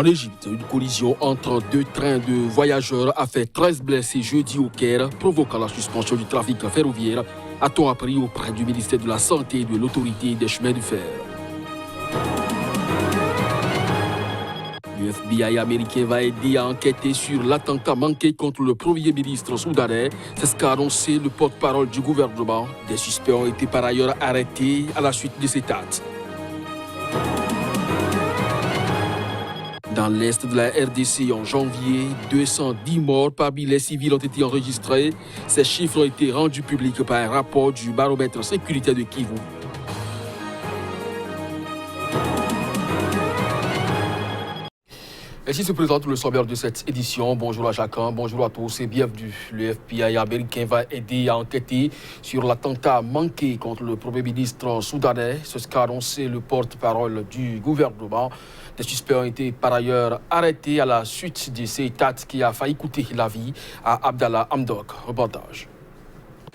En Égypte, une collision entre deux trains de voyageurs a fait 13 blessés jeudi au Caire, provoquant la suspension du trafic ferroviaire, a-t-on appris auprès du ministère de la Santé et de l'Autorité des chemins de fer. Le FBI américain va aider à enquêter sur l'attentat manqué contre le premier ministre soudanais. C'est ce qu'a annoncé le porte-parole du gouvernement. Des suspects ont été par ailleurs arrêtés à la suite de cet acte. Dans l'est de la RDC en janvier, 210 morts parmi les civils ont été enregistrés. Ces chiffres ont été rendus publics par un rapport du baromètre sécurité de Kivu. Ainsi se présente le sommaire de cette édition. Bonjour à chacun, bonjour à tous et bienvenue. Le FBI américain va aider à enquêter sur l'attentat manqué contre le Premier ministre soudanais. C'est ce qu'a annoncé le porte-parole du gouvernement. Des suspects ont été par ailleurs arrêtés à la suite de cet acte qui a failli coûter la vie à Abdallah Hamdok. Reportage.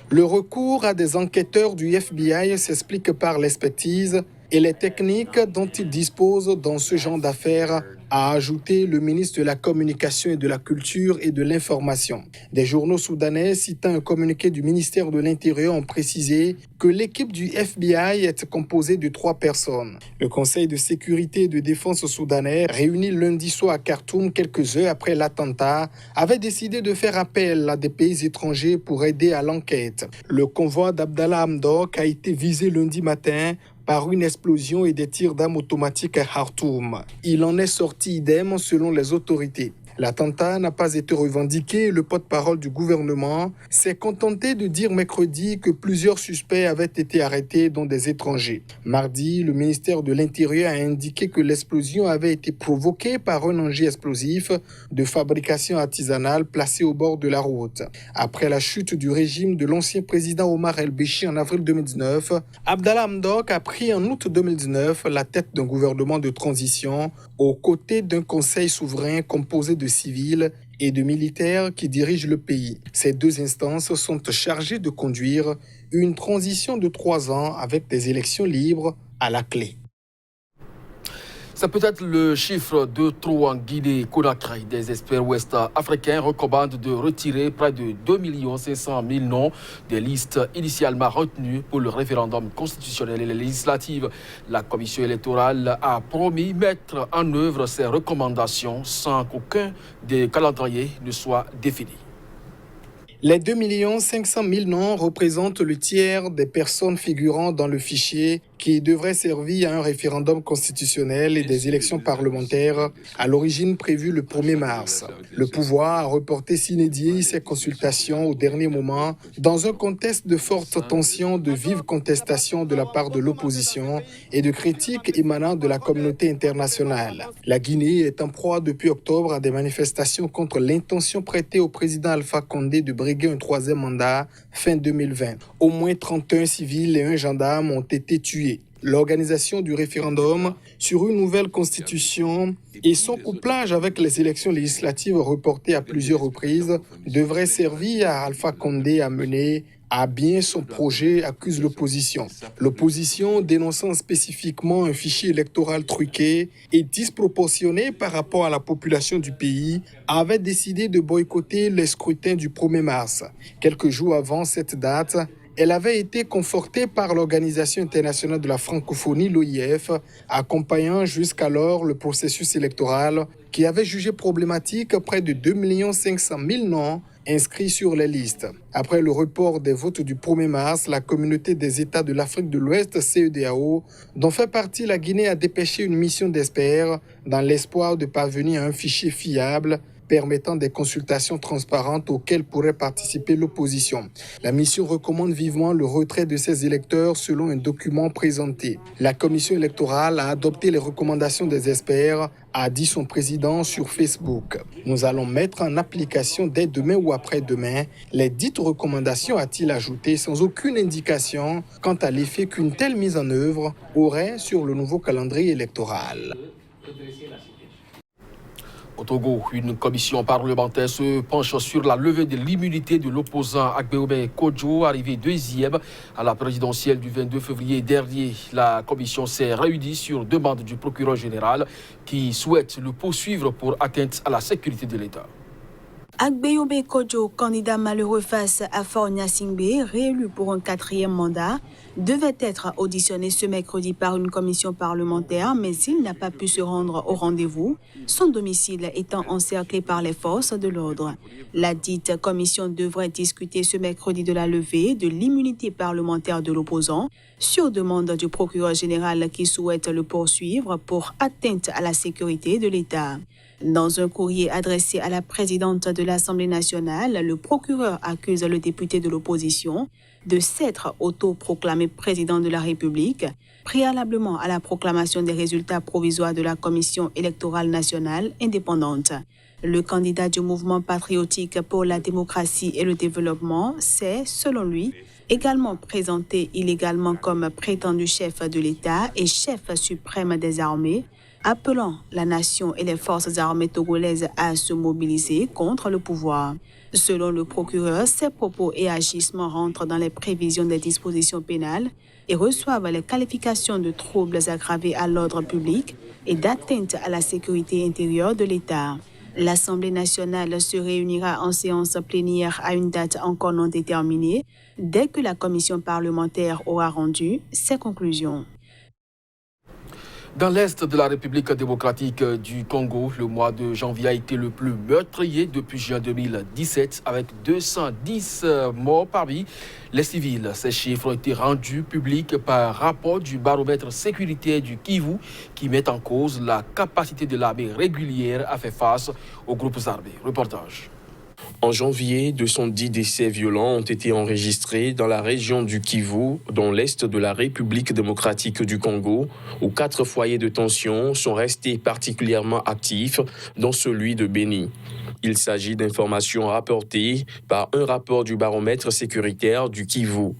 Le recours à des enquêteurs du FBI s'explique par l'expertise et les techniques dont il dispose dans ce genre d'affaires, a ajouté le ministre de la Communication et de la Culture et de l'Information. Des journaux soudanais citant un communiqué du ministère de l'Intérieur ont précisé que l'équipe du FBI est composée de 3 personnes. Le Conseil de sécurité et de défense soudanais, réuni lundi soir à Khartoum quelques heures après l'attentat, avait décidé de faire appel à des pays étrangers pour aider à l'enquête. Le convoi d'Abdallah Hamdok a été visé lundi matin par une explosion et des tirs d'armes automatiques à Khartoum. Il en est sorti idem selon les autorités. L'attentat n'a pas été revendiqué et le porte-parole du gouvernement s'est contenté de dire mercredi que plusieurs suspects avaient été arrêtés, dont des étrangers. Mardi, le ministère de l'Intérieur a indiqué que l'explosion avait été provoquée par un engin explosif de fabrication artisanale placé au bord de la route. Après la chute du régime de l'ancien président Omar El-Béchir en avril 2019, Abdallah Hamdok a pris en août 2019 la tête d'un gouvernement de transition aux côtés d'un conseil souverain composé de civils et de militaires qui dirigent le pays. Ces 2 instances sont chargées de conduire une transition de 3 ans avec des élections libres à la clé. C'est peut-être le chiffre de trop en Guinée-Conakry. Des experts ouest-africains recommandent de retirer près de 2 500 000 noms des listes initialement retenues pour le référendum constitutionnel et les législatives. La commission électorale a promis mettre en œuvre ces recommandations sans qu'aucun des calendriers ne soit défini. Les 2 500 000 noms représentent le tiers des personnes figurant dans le fichier qui devrait servir à un référendum constitutionnel et des élections parlementaires à l'origine prévues le 1er mars. Le pouvoir a reporté sine die ces consultations au dernier moment dans un contexte de forte tension, de vive contestation de la part de l'opposition et de critiques émanant de la communauté internationale. La Guinée est en proie depuis octobre à des manifestations contre l'intention prêtée au président Alpha Condé de briguer un 3e mandat fin 2020. Au moins 31 civils et 1 gendarme ont été tués. L'organisation du référendum sur une nouvelle constitution et son couplage avec les élections législatives reportées à plusieurs reprises devrait servir à Alpha Condé à mener à bien son projet, accuse l'opposition. L'opposition, dénonçant spécifiquement un fichier électoral truqué et disproportionné par rapport à la population du pays, avait décidé de boycotter les scrutins du 1er mars. Quelques jours avant cette date, elle avait été confortée par l'Organisation internationale de la francophonie, l'OIF, accompagnant jusqu'alors le processus électoral qui avait jugé problématique près de 2 500 000 noms inscrits sur les listes. Après le report des votes du 1er mars, la communauté des États de l'Afrique de l'Ouest, CEDEAO, dont fait partie la Guinée, a dépêché une mission d'experts dans l'espoir de parvenir à un fichier fiable permettant des consultations transparentes auxquelles pourrait participer l'opposition. La mission recommande vivement le retrait de ces électeurs selon un document présenté. La commission électorale a adopté les recommandations des experts, a dit son président sur Facebook. Nous allons mettre en application dès demain ou après-demain les dites recommandations, a-t-il ajouté, sans aucune indication quant à l'effet qu'une telle mise en œuvre aurait sur le nouveau calendrier électoral. Au Togo, une commission parlementaire se penche sur la levée de l'immunité de l'opposant Agbeobe Kodjo, arrivé deuxième à la présidentielle du 22 février dernier. La commission s'est réunie sur demande du procureur général qui souhaite le poursuivre pour atteinte à la sécurité de l'État. Agbeobe Kodjo, candidat malheureux face à Fornia Singbe, réélu pour un 4e mandat, devait être auditionné ce mercredi par une commission parlementaire, mais il n'a pas pu se rendre au rendez-vous, son domicile étant encerclé par les forces de l'ordre. La dite commission devrait discuter ce mercredi de la levée de l'immunité parlementaire de l'opposant, sur demande du procureur général qui souhaite le poursuivre pour atteinte à la sécurité de l'État. Dans un courrier adressé à la présidente de l'Assemblée nationale, le procureur accuse le député de l'opposition de s'être autoproclamé président de la République, préalablement à la proclamation des résultats provisoires de la Commission électorale nationale indépendante. Le candidat du mouvement patriotique pour la démocratie et le développement s'est, selon lui, également présenté illégalement comme prétendu chef de l'État et chef suprême des armées, appelant la nation et les forces armées togolaises à se mobiliser contre le pouvoir. Selon le procureur, ces propos et agissements rentrent dans les prévisions des dispositions pénales et reçoivent les qualifications de troubles aggravés à l'ordre public et d'atteinte à la sécurité intérieure de l'État. L'Assemblée nationale se réunira en séance plénière à une date encore non déterminée dès que la commission parlementaire aura rendu ses conclusions. Dans l'est de la République démocratique du Congo, le mois de janvier a été le plus meurtrier depuis juin 2017 avec 210 morts parmi les civils. Ces chiffres ont été rendus publics par rapport du baromètre sécuritaire du Kivu qui met en cause la capacité de l'armée régulière à faire face aux groupes armés. Reportage. En janvier, 210 décès violents ont été enregistrés dans la région du Kivu, dans l'est de la République démocratique du Congo, où 4 foyers de tension sont restés particulièrement actifs, dont celui de Beni. Il s'agit d'informations rapportées par un rapport du baromètre sécuritaire du Kivu.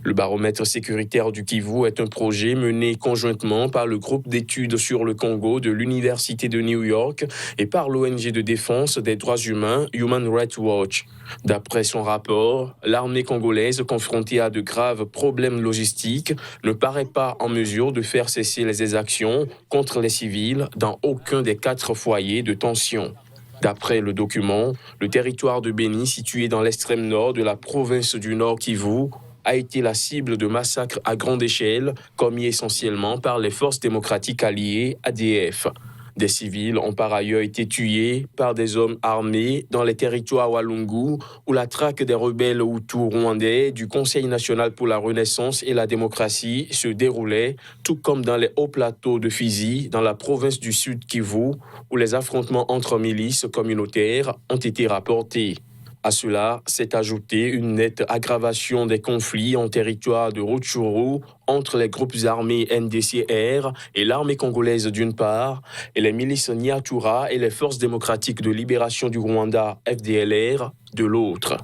Le baromètre sécuritaire du Kivu est un projet mené conjointement par le groupe d'études sur le Congo de l'Université de New York et par l'ONG de défense des droits humains Human Rights Watch. D'après son rapport, l'armée congolaise, confrontée à de graves problèmes logistiques, ne paraît pas en mesure de faire cesser les exactions contre les civils dans aucun des 4 foyers de tension. D'après le document, le territoire de Beni, situé dans l'extrême nord de la province du Nord Kivu, a été la cible de massacres à grande échelle, commis essentiellement par les forces démocratiques alliées ADF. Des civils ont par ailleurs été tués par des hommes armés dans les territoires Walungu, où la traque des rebelles Hutus rwandais du Conseil national pour la renaissance et la démocratie se déroulait, tout comme dans les hauts plateaux de Fizi, dans la province du Sud Kivu, où les affrontements entre milices communautaires ont été rapportés. À cela s'est ajoutée une nette aggravation des conflits en territoire de Rutshuru entre les groupes armés NDCR et l'armée congolaise d'une part, et les milices Nyatura et les forces démocratiques de libération du Rwanda FDLR de l'autre.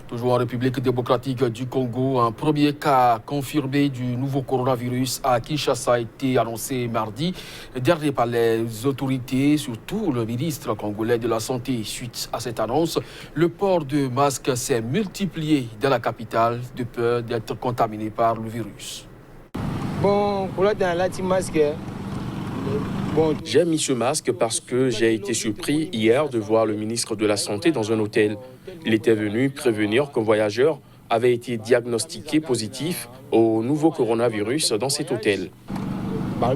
Toujours en République démocratique du Congo, un premier cas confirmé du nouveau coronavirus à Kinshasa a été annoncé mardi dernier par les autorités, surtout le ministre congolais de la Santé. Suite à cette annonce, le port de masques s'est multiplié dans la capitale de peur d'être contaminé par le virus. J'ai mis ce masque parce que j'ai été surpris hier de voir le ministre de la Santé dans un hôtel. Il était venu prévenir qu'un voyageur avait été diagnostiqué positif au nouveau coronavirus dans cet hôtel. On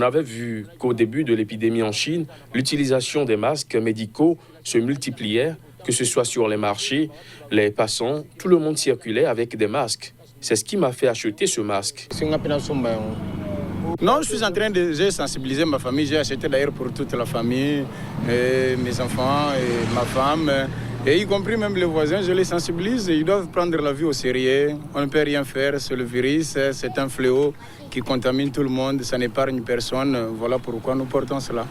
avait vu qu'au début de l'épidémie en Chine, l'utilisation des masques médicaux se multipliait, que ce soit sur les marchés, les passants, tout le monde circulait avec des masques. C'est ce qui m'a fait acheter ce masque. Non, je suis en train de sensibiliser ma famille. J'ai acheté d'ailleurs pour toute la famille, mes enfants, et ma femme, et y compris même les voisins. Je les sensibilise. Ils doivent prendre la vie au sérieux. On ne peut rien faire. C'est le virus, c'est un fléau qui contamine tout le monde. Ça n'épargne personne. Voilà pourquoi nous portons cela.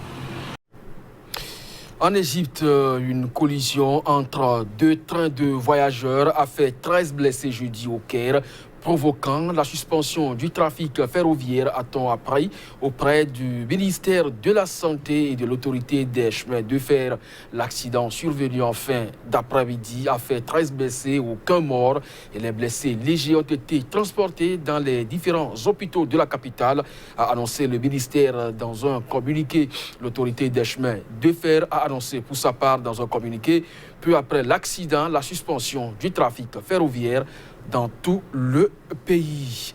En Égypte, une collision entre 2 trains de voyageurs a fait 13 blessés jeudi au Caire. provoquant la suspension du trafic ferroviaire à temps après auprès du ministère de la Santé et de l'autorité des chemins de fer. L'accident survenu en fin d'après-midi a fait 13 blessés, aucun mort, et les blessés légers ont été transportés dans les différents hôpitaux de la capitale, a annoncé le ministère dans un communiqué. L'autorité des chemins de fer a annoncé pour sa part dans un communiqué, peu après l'accident, la suspension du trafic ferroviaire dans tout le pays.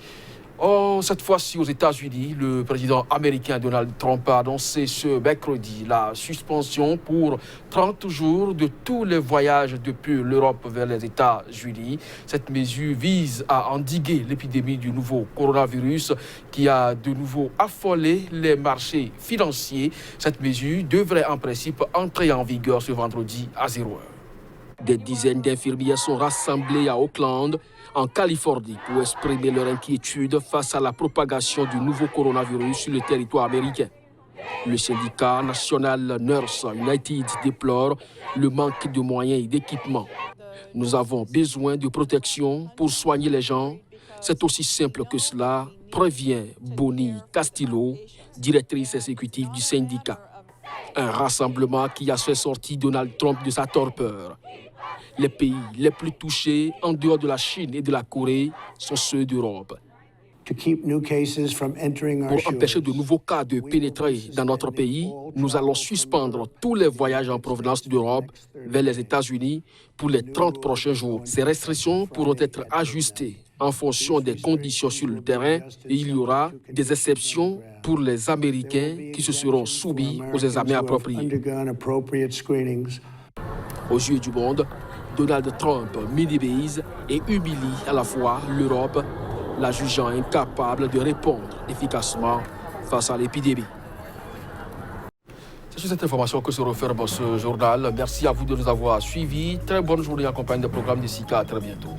Cette fois-ci aux États-Unis, le président américain Donald Trump a annoncé ce mercredi la suspension pour 30 jours de tous les voyages depuis l'Europe vers les États-Unis. Cette mesure vise à endiguer l'épidémie du nouveau coronavirus qui a de nouveau affolé les marchés financiers. Cette mesure devrait en principe entrer en vigueur ce vendredi à 0h. Des dizaines d'infirmiers sont rassemblés à Oakland, en Californie, pour exprimer leur inquiétude face à la propagation du nouveau coronavirus sur le territoire américain. Le syndicat national Nurse United déplore le manque de moyens et d'équipements. Nous avons besoin de protection pour soigner les gens. C'est aussi simple que cela, prévient Bonnie Castillo, directrice exécutive du syndicat. Un rassemblement qui a fait sortir Donald Trump de sa torpeur. Les pays les plus touchés, en dehors de la Chine et de la Corée, sont ceux d'Europe. Pour empêcher de nouveaux cas de pénétrer dans notre pays, nous allons suspendre tous les voyages en provenance d'Europe vers les États-Unis pour les 30 prochains jours. Ces restrictions pourront être ajustées en fonction des conditions sur le terrain et il y aura des exceptions pour les Américains qui se seront soumis aux examens appropriés. Aux yeux du monde, Donald Trump minimise et humilie à la fois l'Europe, la jugeant incapable de répondre efficacement face à l'épidémie. C'est sur cette information que se referme ce journal. Merci à vous de nous avoir suivis. Très bonne journée en compagnie des programmes de SICA. À très bientôt.